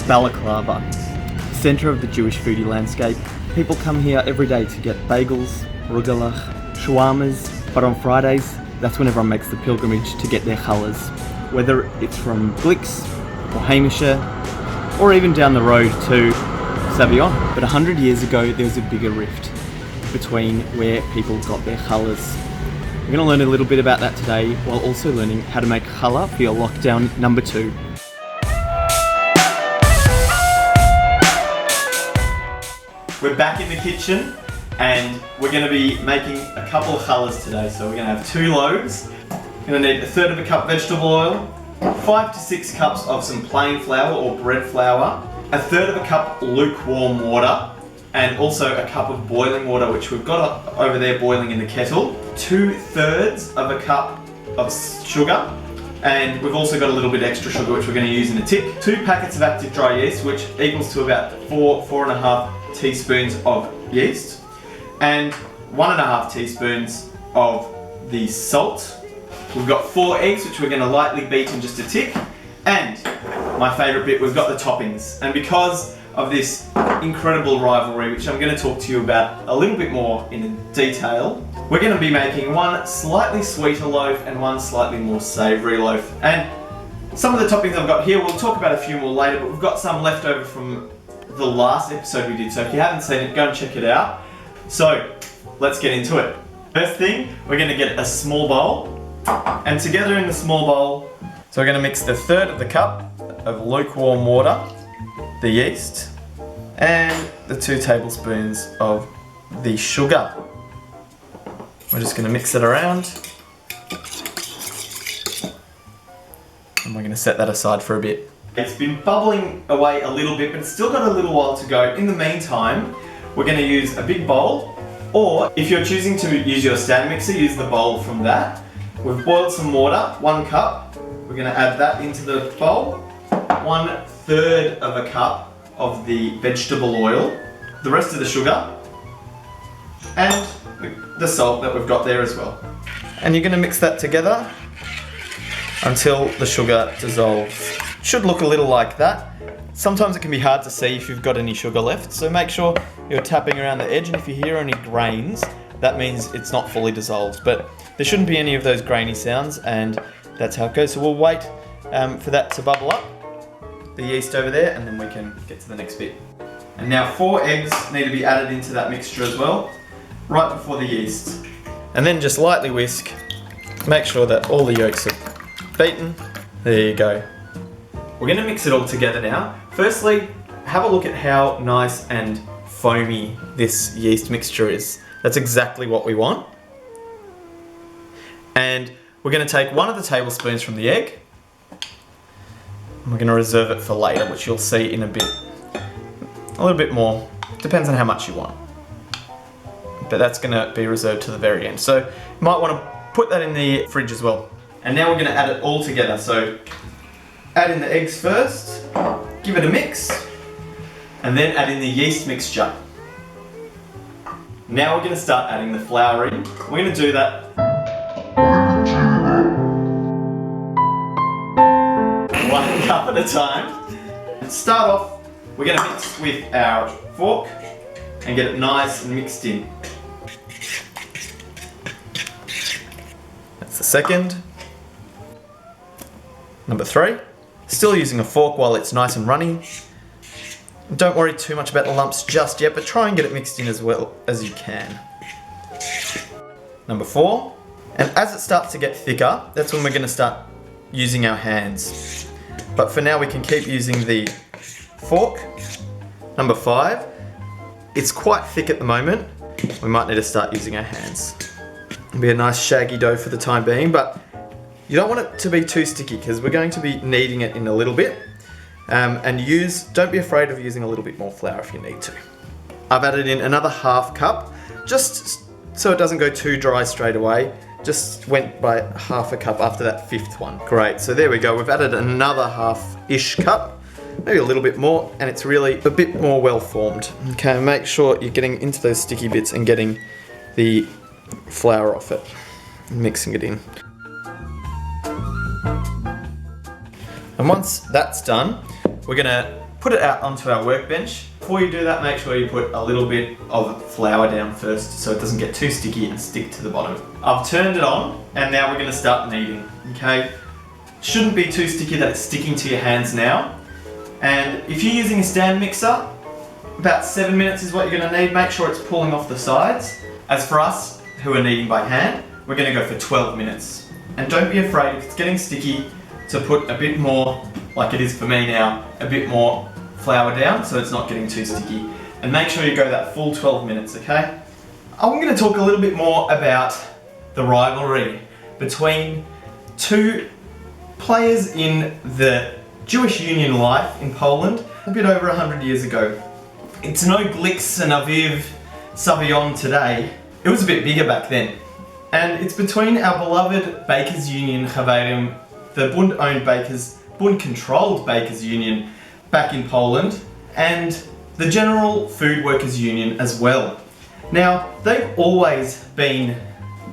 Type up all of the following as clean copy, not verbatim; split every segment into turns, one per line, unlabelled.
Balaclava, centre of the Jewish foodie landscape. People come here every day to get bagels, rugelach, shawarmas, but on Fridays, that's when everyone makes the pilgrimage to get their challahs. Whether it's from Glicks or Hamisher, or even down the road to Savion. But 100 years ago, there was a bigger rift between where people got their challahs. We're going to learn a little bit about that today, while also learning how to make challah for your lockdown number 2. We're back in the kitchen and we're going to be making a couple of challahs today. So we're going to have 2 loaves. We're going to need 1/3 cup vegetable oil, 5 to 6 cups of some plain flour or bread flour, 1/3 cup lukewarm water, and also a cup of boiling water, which we've got over there boiling in the kettle, 2/3 cup of sugar, and we've also got a little bit extra sugar which we're going to use in a tick, 2 packets of active dry yeast, which equals to about 4.5 teaspoons of yeast, and 1.5 teaspoons of the salt. We've got 4 eggs which we're going to lightly beat in just a tick, and my favourite bit, we've got the toppings. And because of this incredible rivalry, which I'm going to talk to you about a little bit more in detail, we're going to be making one slightly sweeter loaf and one slightly more savoury loaf. And some of the toppings I've got here, we'll talk about a few more later, but we've got some left over from the last episode we did, so if you haven't seen it, go and check it out. So let's get into it. First thing, we're going to get a small bowl, and together in the small bowl, so we're going to mix the 1/3 cup of lukewarm water, the yeast, and the 2 tablespoons of the sugar. We're just going to mix it around, and we're going to set that aside for a bit. It's been bubbling away a little bit, but it's still got a little while to go. In the meantime, we're going to use a big bowl, or if you're choosing to use your stand mixer, use the bowl from that. We've boiled some water, 1 cup. We're going to add that into the bowl. 1/3 cup of the vegetable oil, the rest of the sugar, and the salt that we've got there as well. And you're going to mix that together until the sugar dissolves. Should look a little like that. Sometimes it can be hard to see if you've got any sugar left, so make sure you're tapping around the edge, and if you hear any grains, that means it's not fully dissolved. But there shouldn't be any of those grainy sounds, and that's how it goes. So we'll wait for that to bubble up, the yeast over there, and then we can get to the next bit. And now 4 eggs need to be added into that mixture as well, right before the yeast. And then just lightly whisk, make sure that all the yolks are beaten. There you go. We're going to mix it all together now. Firstly, have a look at how nice and foamy this yeast mixture is. That's exactly what we want. And we're going to take 1 of the tablespoons from the egg, and we're going to reserve it for later, which you'll see in a bit. A little bit more, depends on how much you want. But that's going to be reserved to the very end. So you might want to put that in the fridge as well. And now we're going to add it all together. So add in the eggs first, give it a mix, and then add in the yeast mixture. Now we're going to start adding the flour in. We're going to do that 1 cup at a time. And start off, we're going to mix with our fork and get it nice and mixed in. That's the second. Number 3. Still using a fork while it's nice and runny. Don't worry too much about the lumps just yet, but try and get it mixed in as well as you can. Number 4. And as it starts to get thicker, that's when we're going to start using our hands. But for now we can keep using the fork. Number 5. It's quite thick at the moment. We might need to start using our hands. It'll be a nice shaggy dough for the time being, but you don't want it to be too sticky because we're going to be kneading it in a little bit. And don't be afraid of using a little bit more flour if you need to. I've added in another 1/2 cup, just so it doesn't go too dry straight away. Just went by 1/2 cup after that 5th one. Great, so there we go. We've added another 1/2-ish cup, maybe a little bit more, and it's really a bit more well formed. Okay, make sure you're getting into those sticky bits and getting the flour off it, and mixing it in. And once that's done, we're gonna put it out onto our workbench. Before you do that, make sure you put a little bit of flour down first so it doesn't get too sticky and stick to the bottom. I've turned it on and now we're going to start kneading, okay? Shouldn't be too sticky that it's sticking to your hands now. And if you're using a stand mixer, about 7 minutes is what you're going to need. Make sure it's pulling off the sides. As for us, who are kneading by hand, we're going to go for 12 minutes. And don't be afraid if it's getting sticky to put a bit more, like it is for me now, a bit more flour down so it's not getting too sticky. And make sure you go that full 12 minutes, okay? I'm going to talk a little bit more about the rivalry between two players in the Jewish Union life in Poland a bit over 100 years ago. It's no Glix and Aviv Savion today. It was a bit bigger back then. And it's between our beloved Bakers Union Chaverim, the Bund-owned bakers, Bund-controlled Bakers Union back in Poland, and the General Food Workers Union as well. Now, they've always been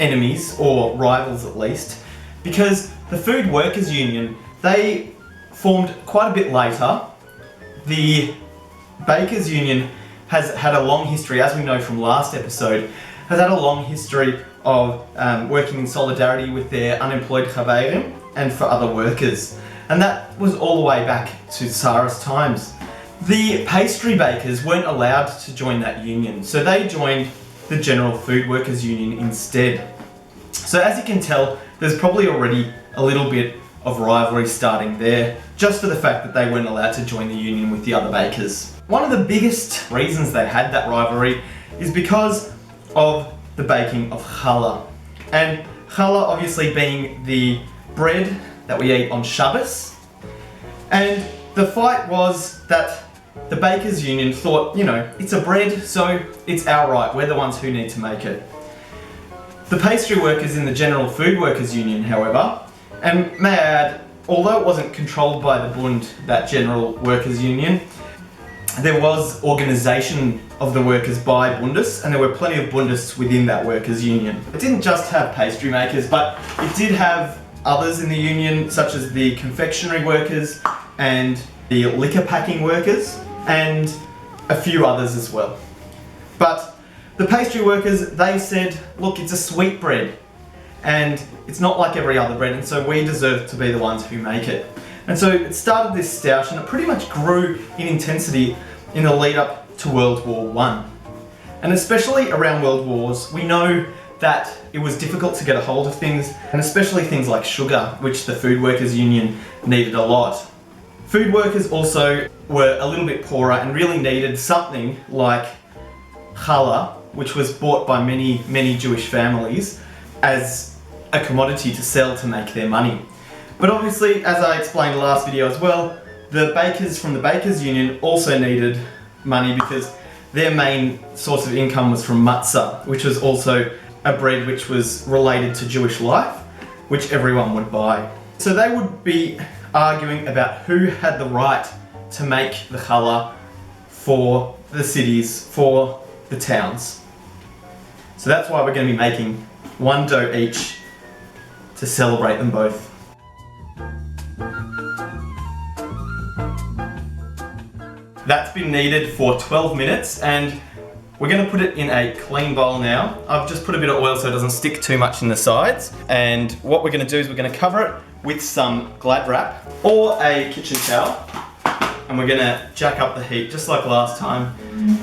enemies, or rivals at least, because the Food Workers Union, they formed quite a bit later. The Bakers Union has had a long history, as we know from last episode, has had a long history of working in solidarity with their unemployed Chaverim and for other workers. And that was all the way back to Tsarist times. The pastry bakers weren't allowed to join that union, so they joined the General Food Workers Union instead. So as you can tell, there's probably already a little bit of rivalry starting there, just for the fact that they weren't allowed to join the union with the other bakers. One of the biggest reasons they had that rivalry is because of the baking of challah. And challah obviously being the bread that we eat on Shabbos. And the fight was that the Bakers Union thought, you know, it's a bread, so it's our right, we're the ones who need to make it. The pastry workers in the General Food Workers Union, however, and may I add, although it wasn't controlled by the Bund, that General Workers Union, there was organisation of the workers by Bundists, and there were plenty of Bundists within that workers' union. It didn't just have pastry makers, but it did have others in the union, such as the confectionery workers and the liquor packing workers, and a few others as well. But the pastry workers, they said, look, it's a sweet bread, and it's not like every other bread, and so we deserve to be the ones who make it. And so it started this stoush, and it pretty much grew in intensity in the lead up to World War I. And especially around World Wars, we know that it was difficult to get a hold of things, and especially things like sugar, which the Food Workers Union needed a lot. Food workers also were a little bit poorer and really needed something like challah, which was bought by many Jewish families as a commodity to sell to make their money. But obviously, as I explained last video as well, the bakers from the Bakers Union also needed money because their main source of income was from matzah, which was also a bread which was related to Jewish life, which everyone would buy. So they would be arguing about who had the right to make the challah for the cities, for the towns. So that's why we're going to be making one dough each to celebrate them both. That's been kneaded for 12 minutes and we're going to put it in a clean bowl now. I've just put a bit of oil so it doesn't stick too much in the sides. And what we're going to do is we're going to cover it with some Glad wrap or a kitchen towel. And we're going to jack up the heat just like last time.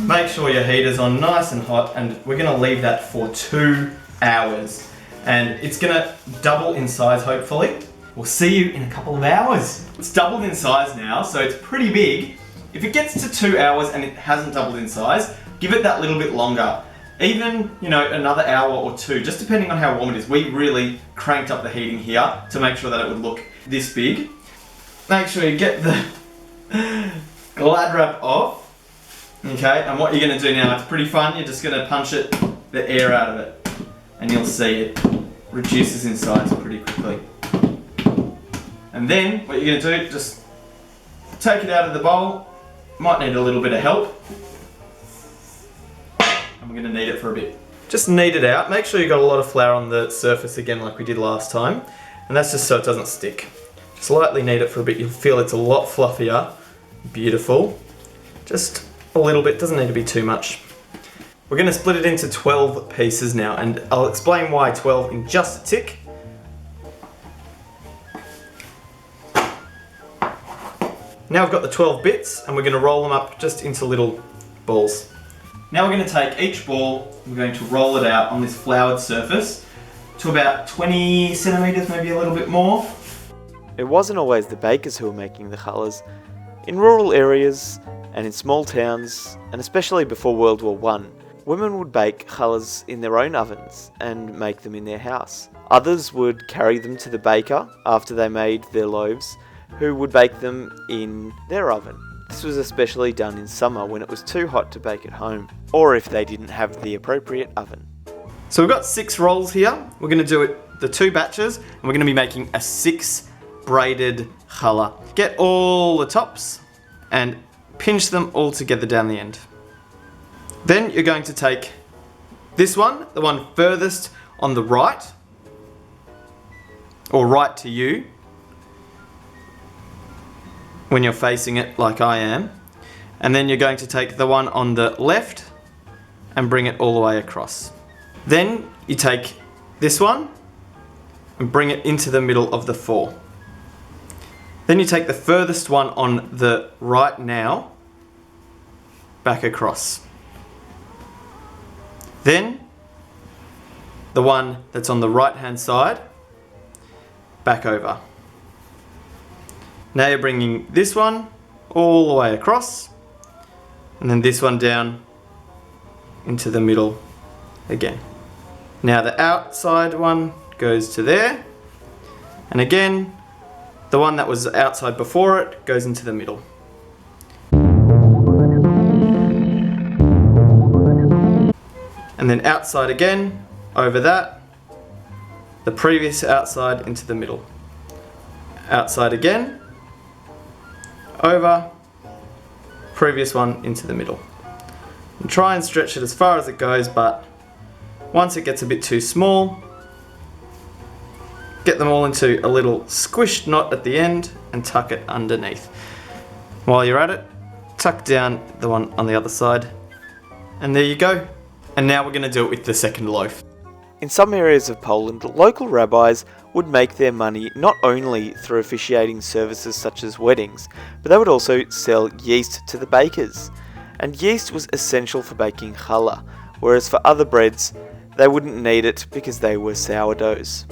Make sure your heater's on nice and hot, and we're going to leave that for 2 hours. And it's going to double in size hopefully. We'll see you in a couple of hours. It's doubled in size now, so it's pretty big. If it gets to 2 hours and it hasn't doubled in size, give it that little bit longer. Even, you know, another hour or two, just depending on how warm it is. We really cranked up the heating here to make sure that it would look this big. Make sure you get the Glad wrap off. Okay, and what you're going to do now, it's pretty fun. You're just going to punch the air out of it. And you'll see it reduces in size pretty quickly. And then, what you're going to do, just take it out of the bowl. Might need a little bit of help. And we're going to knead it for a bit. Just knead it out. Make sure you got a lot of flour on the surface again like we did last time. And that's just so it doesn't stick. Just lightly knead it for a bit. You'll feel it's a lot fluffier beautiful. Just a little bit, doesn't need to be too much. We're going to split it into 12 pieces now, and I'll explain why 12 in just a tick. Now we've got the 12 bits, and we're going to roll them up just into little balls. Now we're going to take each ball, we're going to roll it out on this floured surface to about 20 centimetres, maybe a little bit more.
It wasn't always the bakers who were making the challahs. In rural areas and in small towns, and especially before World War I, women would bake challahs in their own ovens and make them in their house. Others would carry them to the baker after they made their loaves, who would bake them in their oven. This was especially done in summer when it was too hot to bake at home, or if they didn't have the appropriate oven.
So we've got 6 rolls here. We're going to do it the 2 batches, and we're going to be making a 6 braided challah. Get all the tops and pinch them all together down the end. Then you're going to take this one, the one furthest on the right, or right to you, when you're facing it like I am, and then you're going to take the one on the left and bring it all the way across. Then you take this one and bring it into the middle of the 4. Then you take the furthest one on the right now, back across. Then the one that's on the right hand side, back over. Now you're bringing this one all the way across, and then this one down into the middle again. Now the outside one goes to there, and again the one that was outside before it goes into the middle. And then outside again, over that, the previous outside into the middle. Outside again, over, previous one into the middle. And try and stretch it as far as it goes, but once it gets a bit too small, get them all into a little squished knot at the end and tuck it underneath. While you're at it, tuck down the one on the other side, and there you go. And now we're going to do it with the second loaf.
In some areas of Poland, local rabbis would make their money not only through officiating services such as weddings, but they would also sell yeast to the bakers. And yeast was essential for baking challah, whereas for other breads, they wouldn't need it because they were sourdoughs.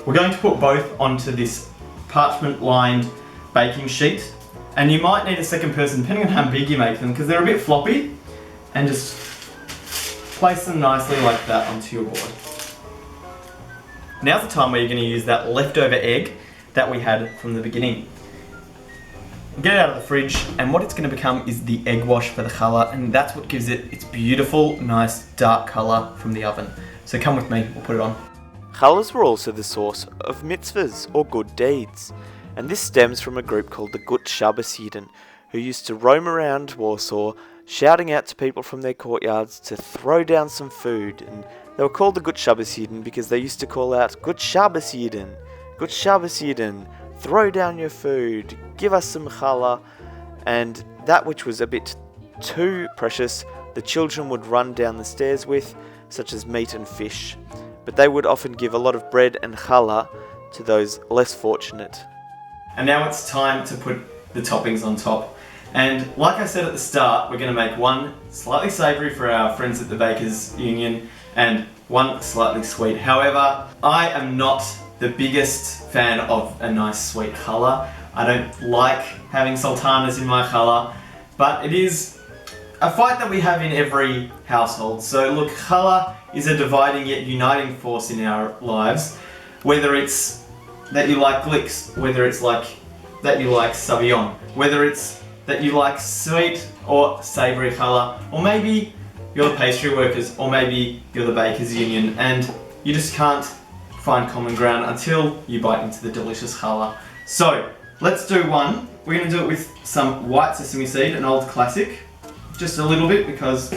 We're going to put both onto this parchment-lined baking sheet, and you might need a second person depending on how big you make them because they're a bit floppy, and just place them nicely like that onto your board. Now's the time where you're going to use that leftover egg that we had from the beginning. Get it out of the fridge, and what it's going to become is the egg wash for the challah, and that's what gives it its beautiful, nice, dark colour from the oven. So come with me, we'll put it on.
Challahs were also the source of mitzvahs, or good deeds, and this stems from a group called the Gut Shabbos-Yidden, who used to roam around Warsaw, shouting out to people from their courtyards to throw down some food, and they were called the Gut Shabbos-Yidden because they used to call out, Gut Shabbos-Yidden, Gut Shabbos-Yidden, throw down your food, give us some challah, and that which was a bit too precious, the children would run down the stairs with, such as meat and fish. But they would often give a lot of bread and challah to those less fortunate.
And now it's time to put the toppings on top. And like I said at the start, we're going to make one slightly savoury for our friends at the Bakers Union and one slightly sweet. However, I am not the biggest fan of a nice sweet challah. I don't like having sultanas in my challah, but it is a fight that we have in every household. So look, challah is a dividing yet uniting force in our lives. Whether it's that you like glicks, whether it's like that you like savion, whether it's that you like sweet or savoury challah, or maybe you're the pastry workers, or maybe you're the Bakers Union, and you just can't find common ground until you bite into the delicious challah. So let's do one. We're going to do it with some white sesame seed, an old classic. Just a little bit because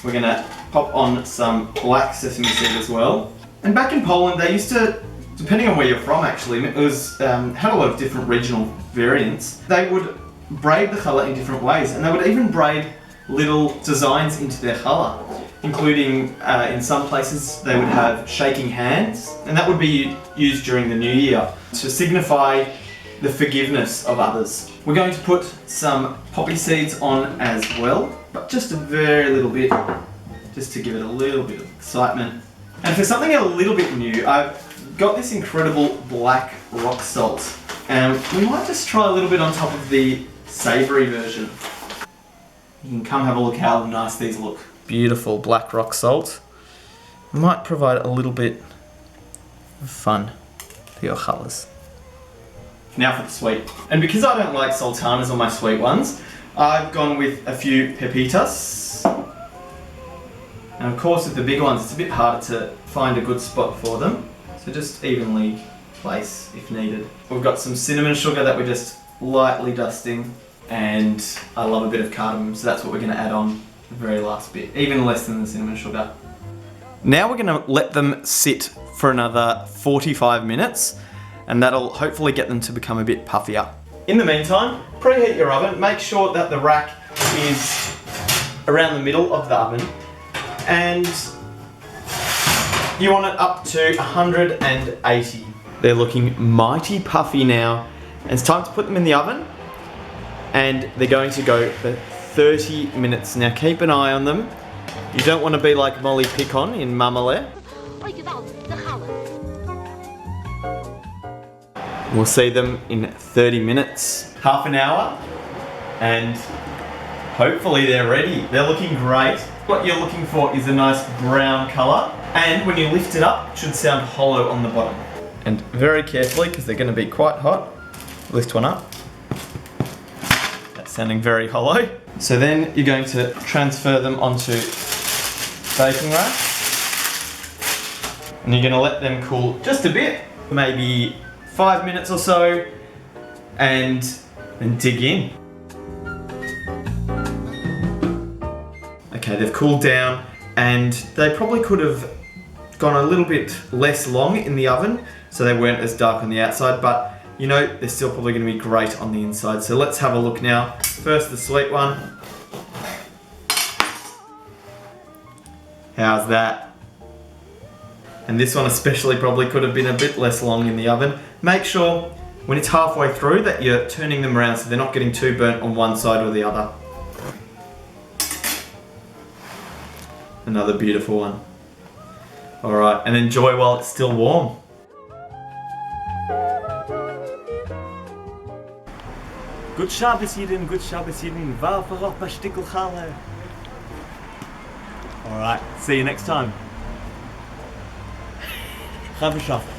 we're going to pop on some black sesame seed as well. And back in Poland they used to, depending on where you're from actually, it was had a lot of different regional variants. They would braid the challah in different ways, and they would even braid little designs into their challah, including in some places they would have shaking hands, and that would be used during the New Year to signify the forgiveness of others. We're going to put some poppy seeds on as well, but just a very little bit, just to give it a little bit of excitement. And for something a little bit new, I've got this incredible black rock salt, and we might just try a little bit on top of the savoury version. You can come have a look how nice these look. Beautiful black rock salt. Might provide a little bit of fun for your challas. Now for the sweet. And because I don't like sultanas on my sweet ones, I've gone with a few pepitas. And of course with the big ones, it's a bit harder to find a good spot for them. So just evenly place if needed. We've got some cinnamon sugar that we're just lightly dusting. And I love a bit of cardamom, so that's what we're going to add on the very last bit, even less than the cinnamon sugar. Now we're going to let them sit for another 45 minutes, and that'll hopefully get them to become a bit puffier. In the meantime, preheat your oven. Make sure that the rack is around the middle of the oven, and you want it up to 180. They're looking mighty puffy now, and it's time to put them in the oven. And they're going to go for 30 minutes. Now keep an eye on them. You don't want to be like Molly Picon in Mamale. We'll see them in 30 minutes. Half an hour, and hopefully they're ready. They're looking great. What you're looking for is a nice brown colour, and when you lift it up, it should sound hollow on the bottom. And very carefully, because they're going to be quite hot, lift one up. Sounding very hollow. So then you're going to transfer them onto baking rack, and you're going to let them cool just a bit, maybe 5 minutes or so, and then dig in. Okay, they've cooled down, and they probably could have gone a little bit less long in the oven, so they weren't as dark on the outside, but you know, they're still probably going to be great on the inside. So let's have a look now. First, the sweet one. How's that? And this one especially probably could have been a bit less long in the oven. Make sure when it's halfway through that you're turning them around so they're not getting too burnt on one side or the other. Another beautiful one. Alright, and enjoy while it's still warm.
Good Shabbos Yidin, good Shabbos Yidin, Vavarot Bashtikl Challah. Alright, see you next time. Chaver Daniel.